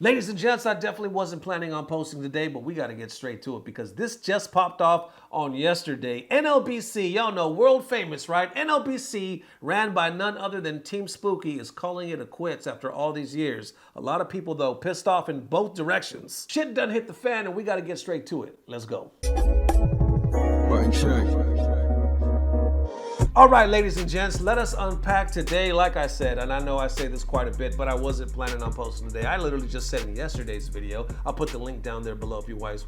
Ladies and gents, I definitely wasn't planning on posting today, but we got to get straight to it because this just popped off on yesterday. NLBC, y'all know, world famous, right? NLBC, ran by none other than Team Spooky, is calling it a quits after all these years. A lot of people, though, pissed off in both directions. Shit done hit the fan and we got to get straight to it. Let's go. Button check. All right, ladies and gents, let us unpack today, like I said, and I know I say this quite a bit, but I wasn't planning on posting today. I literally just said in yesterday's video. I'll put the link down there below if you guys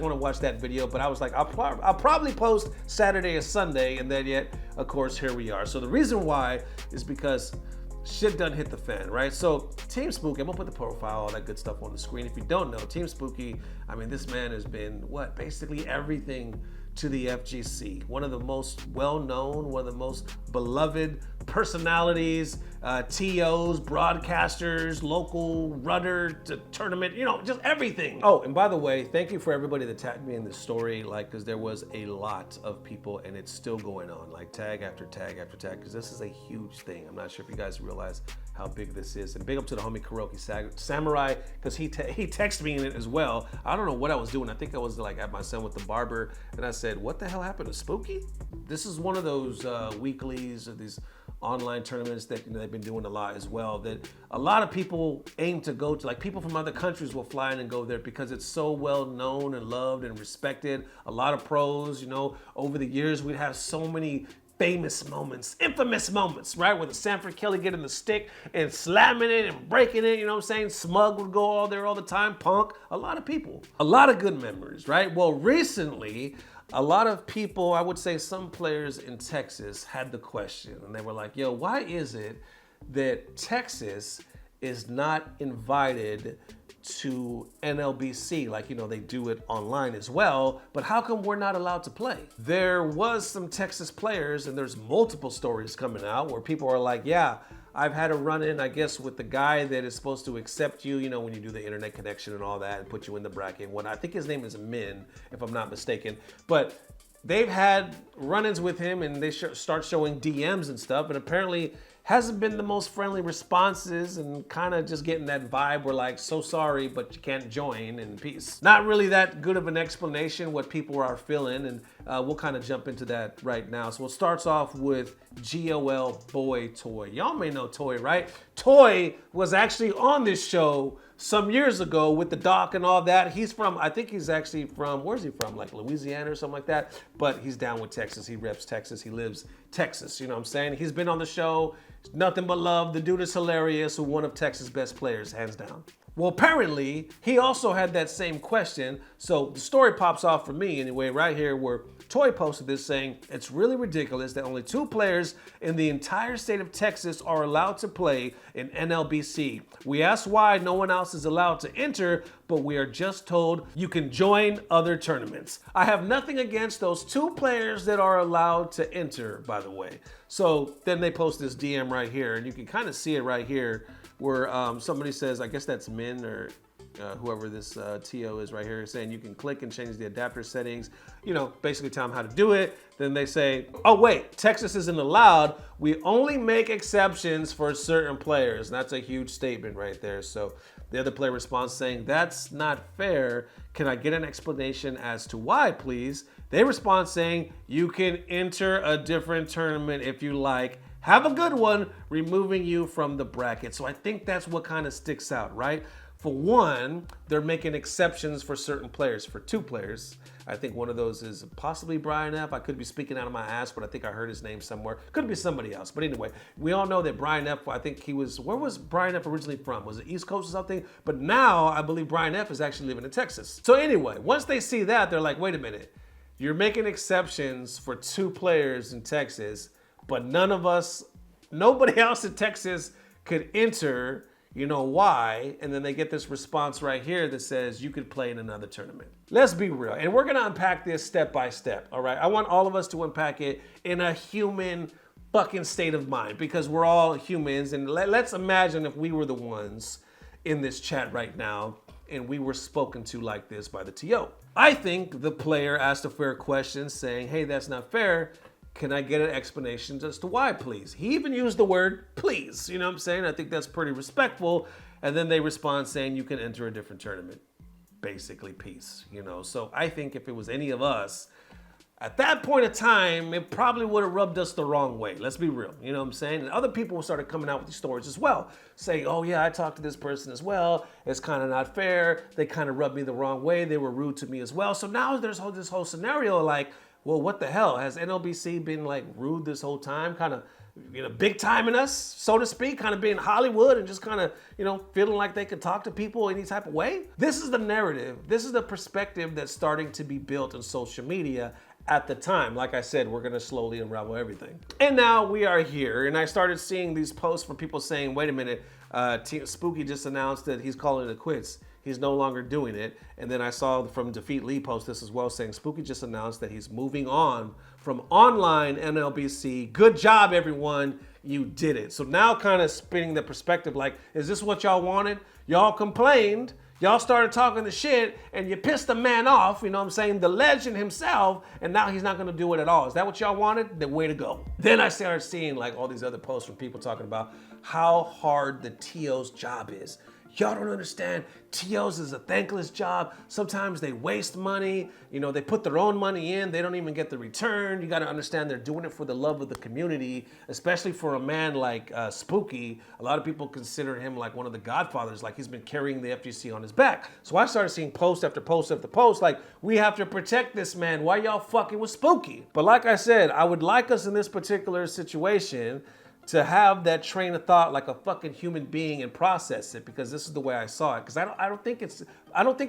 want to watch that video, but I was like, I'll probably post Saturday or Sunday, and then yet, of course, here we are. So the reason why is because shit done hit the fan, right? So Team Spooky, I'm gonna put the profile, all that good stuff on the screen. If you don't know, Team Spooky, I mean, this man has been, basically everything to the FGC. One of the most well-known, one of the most beloved personalities, TOs, broadcasters, local runner to tournament, just everything. Oh, and by the way, thank you for everybody that tagged me in this story, because there was a lot of people and it's still going on, tag after tag after tag, because this is a huge thing. I'm not sure if you guys realize how big this is. And big up to the homie Kuroki Samurai, because he texted me in it as well. I don't know what I was doing. I think I was at my son with the barber, and I said, what the hell happened to Spooky? This is one of those weeklies or these online tournaments that they've been doing a lot as well, that a lot of people aim to go to. People from other countries will fly in and go there because it's so well known and loved and respected. A lot of pros, over the years we'd have so many famous moments, infamous moments, right? Where the Sanford Kelly getting the stick and slamming it and breaking it, Smug would go all there all the time, Punk, a lot of people. A lot of good memories, right? Well, recently, a lot of people, I would say some players in Texas had the question, and they were like, yo, why is it that Texas is not invited to NLBC, they do it online as well, but how come we're not allowed to play? There was some Texas players, and there's multiple stories coming out where people are like, yeah, I've had a run-in, I guess, with the guy that is supposed to accept you, when you do the internet connection and all that and put you in the bracket and whatnot. I think his name is Min, if I'm not mistaken, but they've had run-ins with him and they start showing DMs and stuff, and apparently hasn't been the most friendly responses and kind of just getting that vibe where so sorry, but you can't join and peace. Not really that good of an explanation what people are feeling, and we'll kind of jump into that right now. So it starts off with GOL boy Toy. Y'all may know Toy, right? Toy was actually on this show some years ago with the doc and all that. He's from, I think he's actually from, where's he from? Louisiana or something like that. But he's down with Texas. He reps Texas. He lives Texas. You know what I'm saying? He's been on the show. Nothing but love. The dude is hilarious. One of Texas' best players, hands down. Well, apparently, he also had that same question. So the story pops off for me anyway, right here, where Toy posted this saying, it's really ridiculous that only 2 players in the entire state of Texas are allowed to play in NLBC. We asked why no one else is allowed to enter, but we are just told you can join other tournaments. I have nothing against those 2 players that are allowed to enter, by the way. So then they post this DM right here, and you can kind of see it right here, where somebody says, I guess that's Min or whoever this TO is right here, saying you can click and change the adapter settings, basically tell them how to do it. Then they say, oh wait, Texas isn't allowed. We only make exceptions for certain players. And that's a huge statement right there. So the other player responds saying, that's not fair. Can I get an explanation as to why, please? They respond saying, you can enter a different tournament if you like. Have a good one, removing you from the bracket. So I think that's what kind of sticks out, right? For one, they're making exceptions for certain players. For 2 players, I think one of those is possibly Brian F. I could be speaking out of my ass, but I think I heard his name somewhere. Could be somebody else. But anyway, we all know that Brian F., I think he was, where was Brian F. originally from? Was it East Coast or something? But now I believe Brian F. is actually living in Texas. So anyway, once they see that, they're like, wait a minute. You're making exceptions for 2 players in Texas, but nobody else in Texas could enter. You know why? And then they get this response right here that says you could play in another tournament. Let's be real. And we're going to unpack this step by step. All right. I want all of us to unpack it in a human fucking state of mind, because we're all humans. And let's imagine if we were the ones in this chat right now and we were spoken to like this by the TO. I think the player asked a fair question saying, hey, that's not fair. Can I get an explanation as to why, please? He even used the word please, you know what I'm saying? I think that's pretty respectful. And then they respond saying you can enter a different tournament. Basically, peace, you know. So I think if it was any of us, at that point of time, it probably would have rubbed us the wrong way. Let's be real, you know what I'm saying? And other people started coming out with these stories as well, saying, oh yeah, I talked to this person as well. It's kind of not fair. They kind of rubbed me the wrong way. They were rude to me as well. So now there's this whole scenario like, well, what the hell? Has NLBC been like rude this whole time? Kind of, you know, big timing us, so to speak, kind of being Hollywood and just kind of, you know, feeling like they could talk to people any type of way. This is the narrative. This is the perspective that's starting to be built in social media at the time. Like I said, we're gonna slowly unravel everything. And now we are here, and I started seeing these posts from people saying, wait a minute, Spooky just announced that he's calling it quits. He's no longer doing it. And then I saw from Defeat Lee post this as well, saying Spooky just announced that he's moving on from online NLBC. Good job, everyone. You did it. So now kind of spinning the perspective like, is this what y'all wanted? Y'all complained. Y'all started talking the shit and you pissed the man off, you know what I'm saying? The legend himself, and now he's not gonna do it at all. Is that what y'all wanted? Then way to go. Then I started seeing like all these other posts from people talking about how hard the TO's job is. Y'all don't understand. TOs is a thankless job. Sometimes they waste money. You know, they put their own money in. They don't even get the return. You got to understand they're doing it for the love of the community, especially for a man like Spooky. A lot of people consider him like one of the godfathers, like he's been carrying the FGC on his back. So I started seeing post after post after post, like, we have to protect this man. Why y'all fucking with Spooky? But like I said, I would like us in this particular situation to have that train of thought like a fucking human being and process it, because this is the way I saw it. Because I don't think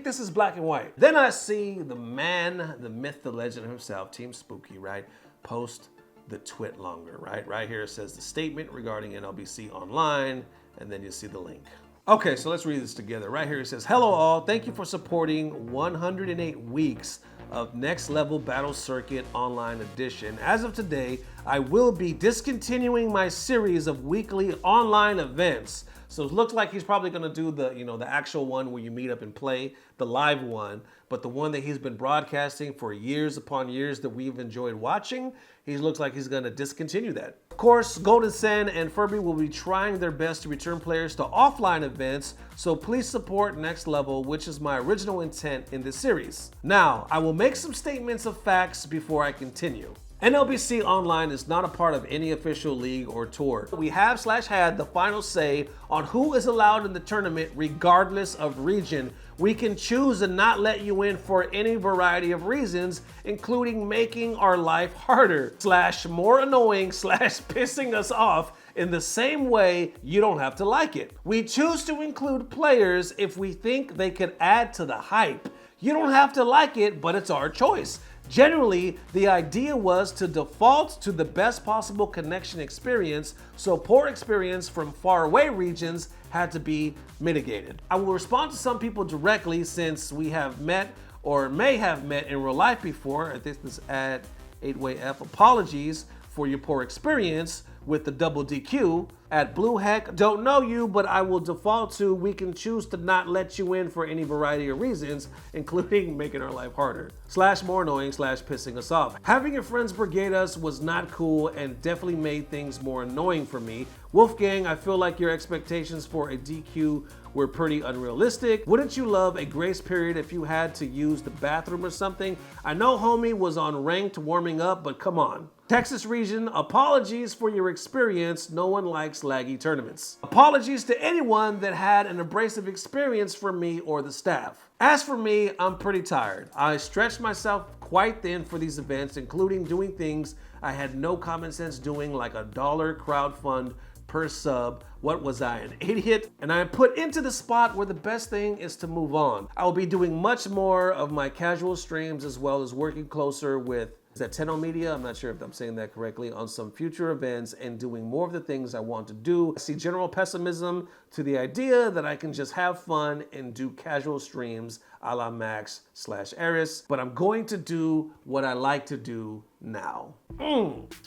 this is black and white. Then I see the man, the myth, the legend himself, Team Spooky, right? Post the twit longer, right? Right here it says the statement regarding NLBC Online, and then you see the link. Okay, so let's read this together. Right here it says, hello all, thank you for supporting 108 weeks of Next Level Battle Circuit Online Edition. As of today, I will be discontinuing my series of weekly online events. So it looks like he's probably gonna do the, you know, the actual one where you meet up and play, the live one, but the one that he's been broadcasting for years upon years that we've enjoyed watching, he looks like he's gonna discontinue that. Of course, Golden Sen and Furby will be trying their best to return players to offline events, so please support Next Level, which is my original intent in this series. Now, I will make some statements of facts before I continue. NLBC Online is not a part of any official league or tour. We have/had the final say on who is allowed in the tournament regardless of region. We can choose to not let you in for any variety of reasons, including making our life harder, / more annoying, / pissing us off in the same way you don't have to like it. We choose to include players if we think they could add to the hype. You don't have to like it, but it's our choice. Generally, the idea was to default to the best possible connection experience, so poor experience from faraway regions had to be mitigated. I will respond to some people directly since we have met or may have met in real life before. This is at 8-Way F. Apologies for your poor experience with the double DQ. At Blue Heck, don't know you, but I will default to we can choose to not let you in for any variety of reasons, including making our life harder. / more annoying / pissing us off. Having your friends brigade us was not cool and definitely made things more annoying for me. Wolfgang, I feel like your expectations for a DQ were pretty unrealistic. Wouldn't you love a grace period if you had to use the bathroom or something? I know homie was on ranked warming up, but come on. Texas region, apologies for your experience. No one likes laggy tournaments. Apologies to anyone that had an abrasive experience for me or the staff. As for me, I'm pretty tired. I stretched myself quite thin for these events, including doing things I had no common sense doing, like a $1 crowdfund per sub. What was I, an idiot? And I am put into the spot where the best thing is to move on. I will be doing much more of my casual streams as well as working closer with, is that Tenno Media? I'm not sure if I'm saying that correctly, on some future events and doing more of the things I want to do. I see general pessimism to the idea that I can just have fun and do casual streams a la Max / Eris, but I'm going to do what I like to do now.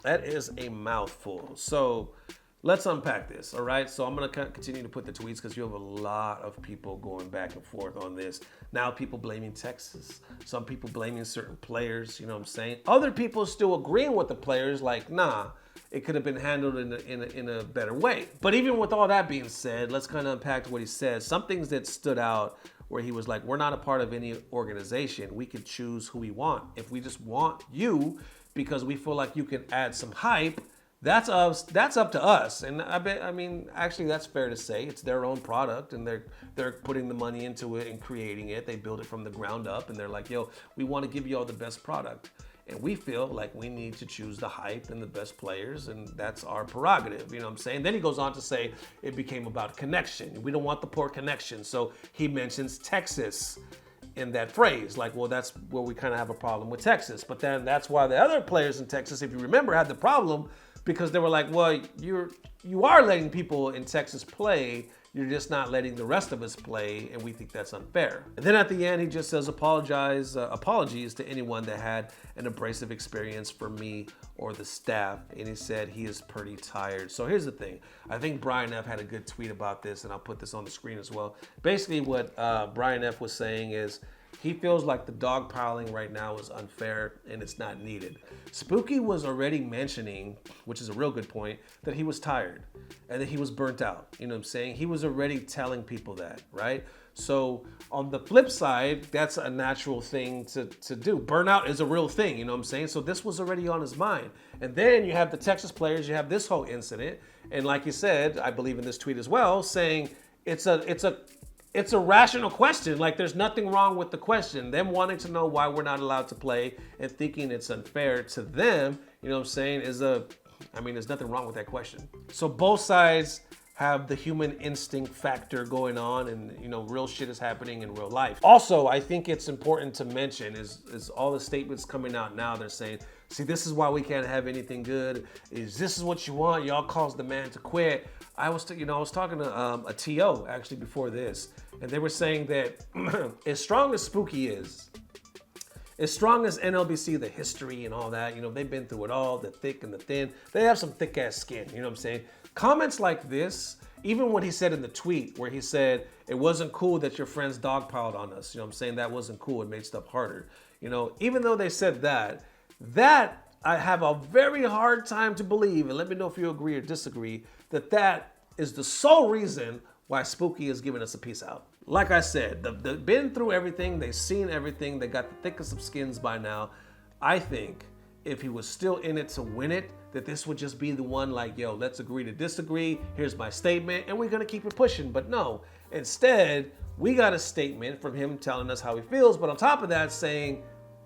That is a mouthful. So let's unpack this, all right? So I'm gonna continue to put the tweets because you have a lot of people going back and forth on this. Now people blaming Texas, some people blaming certain players, you know what I'm saying? Other people still agreeing with the players like, nah, it could have been handled in a better way. But even with all that being said, let's kind of unpack what he said. Some things that stood out where he was like, we're not a part of any organization. We can choose who we want. If we just want you because we feel like you can add some hype, that's up to us. And I mean, actually that's fair to say. It's their own product and they're putting the money into it and creating it. They build it from the ground up and they're like, yo, we want to give you all the best product. And we feel like we need to choose the hype and the best players, and that's our prerogative, you know what I'm saying? Then he goes on to say it became about connection. We don't want the poor connection. So he mentions Texas in that phrase, like, well, that's where we kind of have a problem with Texas. But then that's why the other players in Texas, if you remember, had the problem because they were like, well, you are letting people in Texas play, you're just not letting the rest of us play, and we think that's unfair. And then at the end, he just says, apologies to anyone that had an abrasive experience for me or the staff. And he said he is pretty tired. So here's the thing. I think Brian F. had a good tweet about this, and I'll put this on the screen as well. Basically, what Brian F. was saying is, he feels like the dogpiling right now is unfair and it's not needed. Spooky was already mentioning, which is a real good point, that he was tired and that he was burnt out. You know what I'm saying? He was already telling people that, right? So on the flip side, that's a natural thing to do. Burnout is a real thing, you know what I'm saying? So this was already on his mind. And then you have the Texas players, you have this whole incident. And like you said, I believe in this tweet as well, saying it's a rational question. Like, there's nothing wrong with the question. Them wanting to know why we're not allowed to play and thinking it's unfair to them, you know what I'm saying, there's nothing wrong with that question. So both sides have the human instinct factor going on, and, you know, real shit is happening in real life. Also, I think it's important to mention is all the statements coming out now, they're saying, see, this is why we can't have anything good. This is what you want. Y'all caused the man to quit. I was talking to a TO actually before this, and they were saying that as strong as Spooky is, as strong as NLBC, the history and all that, you know, they've been through it all, the thick and the thin. They have some thick ass skin, you know what I'm saying? Comments like this, even what he said in the tweet where he said, it wasn't cool that your friends dogpiled on us. You know what I'm saying? That wasn't cool. It made stuff harder. You know, even though they said that I have a very hard time to believe, and let me know if you agree or disagree, that is the sole reason why Spooky is giving us a peace out. Like I said, they've been through everything, they've seen everything, they got the thickest of skins by now. I think if he was still in it to win it, that this would just be the one like, yo, let's agree to disagree, here's my statement, and we're gonna keep it pushing. But no, instead, we got a statement from him telling us how he feels, but on top of that saying,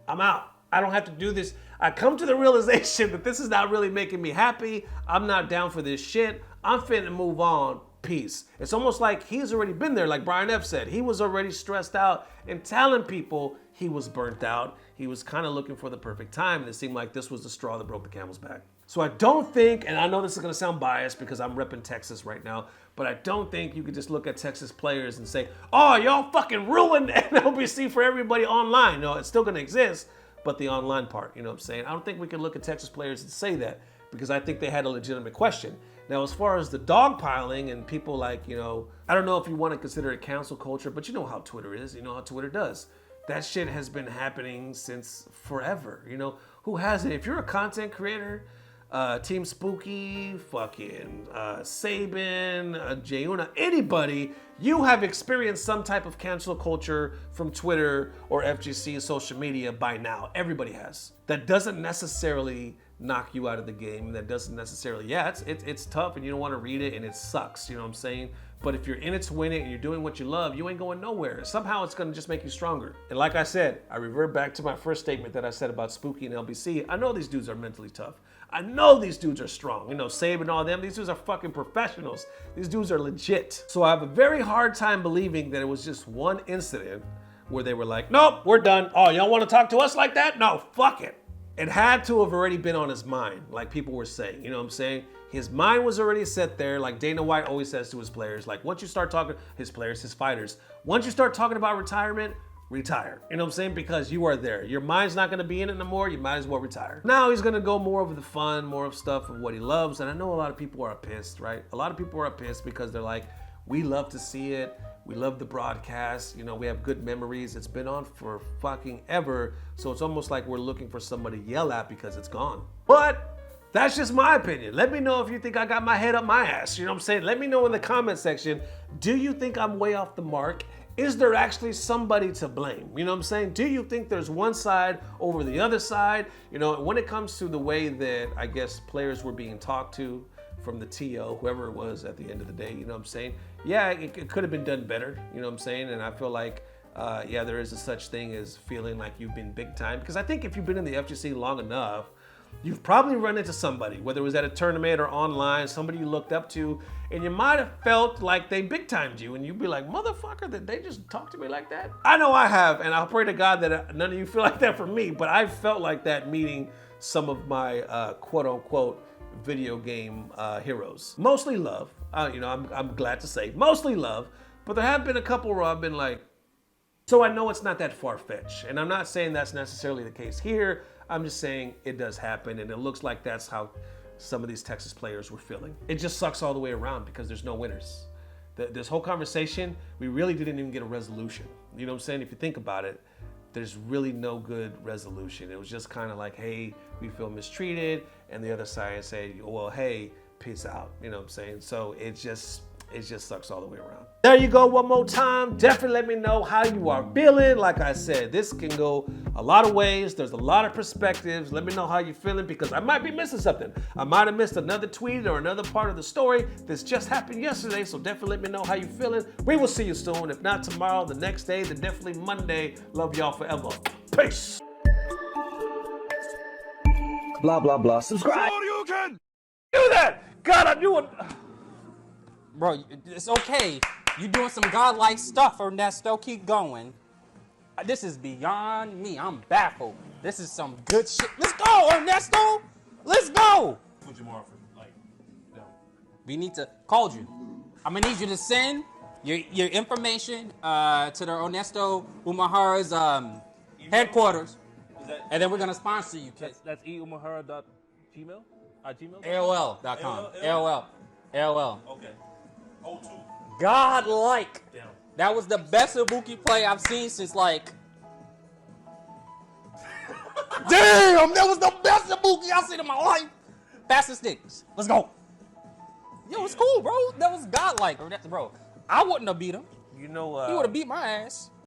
I'm out. I don't have to do this. I come to the realization that this is not really making me happy. I'm not down for this shit. I'm finna move on. Peace. It's almost like he's already been there, like Brian F. said. He was already stressed out and telling people he was burnt out. He was kind of looking for the perfect time, and it seemed like this was the straw that broke the camel's back. So I don't think, and I know this is gonna sound biased because I'm repping Texas right now, but I don't think you could just look at Texas players and say, oh, y'all fucking ruined NLBC for everybody online. No, it's still gonna exist, but the online part, you know what I'm saying? I don't think we can look at Texas players and say that because I think they had a legitimate question. Now, as far as the dogpiling and people like, you know, I don't know if you want to consider it cancel culture, but you know how Twitter is, you know how Twitter does. That shit has been happening since forever, you know? Who hasn't? If you're a content creator, Team Spooky, fucking Saban, Jayuna, anybody, you have experienced some type of cancel culture from Twitter or FGC social media by now. Everybody has. That doesn't necessarily knock you out of the game. That doesn't necessarily, yeah, it's tough and you don't want to read it and it sucks, you know what I'm saying? But if you're in it to win it and you're doing what you love, you ain't going nowhere. Somehow it's gonna just make you stronger. And like I said, I revert back to my first statement that I said about Spooky and LBC. I know these dudes are mentally tough. I know these dudes are strong. You know, Saban and all them, these dudes are fucking professionals. These dudes are legit. So I have a very hard time believing that it was just one incident where they were like, nope, we're done. Oh, y'all wanna talk to us like that? No, fuck it. It had to have already been on his mind, like people were saying, you know what I'm saying? His mind was already set there, like Dana White always says to his players, like once you start talking, his players, his fighters, once you start talking about retirement, retire. You know what I'm saying? Because you are there. Your mind's not gonna be in it no more, you might as well retire. Now he's gonna go more of the fun, more of stuff of what he loves, and I know a lot of people are pissed, right? A lot of people are pissed because they're like, we love to see it, we love the broadcast, you know, we have good memories. It's been on for fucking ever. So it's almost like we're looking for somebody to yell at because it's gone. But That's just my opinion. Let me know if you think I got my head up my ass. You know what I'm saying? Let me know in the comment section. Do you think I'm way off the mark? Is there actually somebody to blame? You know what I'm saying? Do you think there's one side over the other side? You know, when it comes to the way that I guess players were being talked to from the TO, whoever it was at the end of the day, you know what I'm saying? Yeah, it could have been done better, you know what I'm saying? And I feel like, yeah, there is a such thing as feeling like you've been big time. Because I think if you've been in the FGC long enough, you've probably run into somebody, whether it was at a tournament or online, somebody you looked up to, and you might have felt like they big timed you, and you'd be like, motherfucker, did they just talk to me like that? I know I have, and I'll pray to God that none of you feel like that for me, but I felt like that meeting some of my quote unquote video game heroes. Mostly love, you know, I'm glad to say, mostly love, but there have been a couple where I've been like, so I know it's not that far-fetched, and I'm not saying that's necessarily the case here. I'm just saying it does happen, and it looks like that's how some of these Texas players were feeling. It just sucks all the way around because there's no winners. This whole conversation, we really didn't even get a resolution. You know what I'm saying? If you think about it, there's really no good resolution. It was just kind of like, hey, we feel mistreated, and the other side say, well, hey, peace out. You know what I'm saying? So it just sucks all the way around. There you go, one more time. Definitely let me know how you are feeling. Like I said, this can go a lot of ways. There's a lot of perspectives. Let me know how you're feeling because I might be missing something. I might have missed another tweet or another part of the story that's just happened yesterday, so definitely let me know how you're feeling. We will see you soon. If not tomorrow, the next day, then definitely Monday. Love y'all forever. Peace. Blah, blah, blah. Subscribe. You can do that. God, I knew it. Bro, it's okay. You doing some godlike stuff, Ernesto. Keep going. This is beyond me. I'm baffled. This is some good shit. Let's go, Ernesto. Let's go. Put you more for like, no. We need to call you. I'm gonna need you to send your information to the Ernesto Umahara's headquarters, and then we're gonna sponsor you. That's eumahara.gmail? Gmail? AOL.com. AOL. Okay. O2. Godlike. Damn. That was the best Ibuki play I've seen since like. Damn, that was the best Ibuki I've seen in my life. Fastest sticks. Let's go. Yo, it's cool, bro. That was godlike. Bro, I wouldn't have beat him. You know, He would have beat my ass.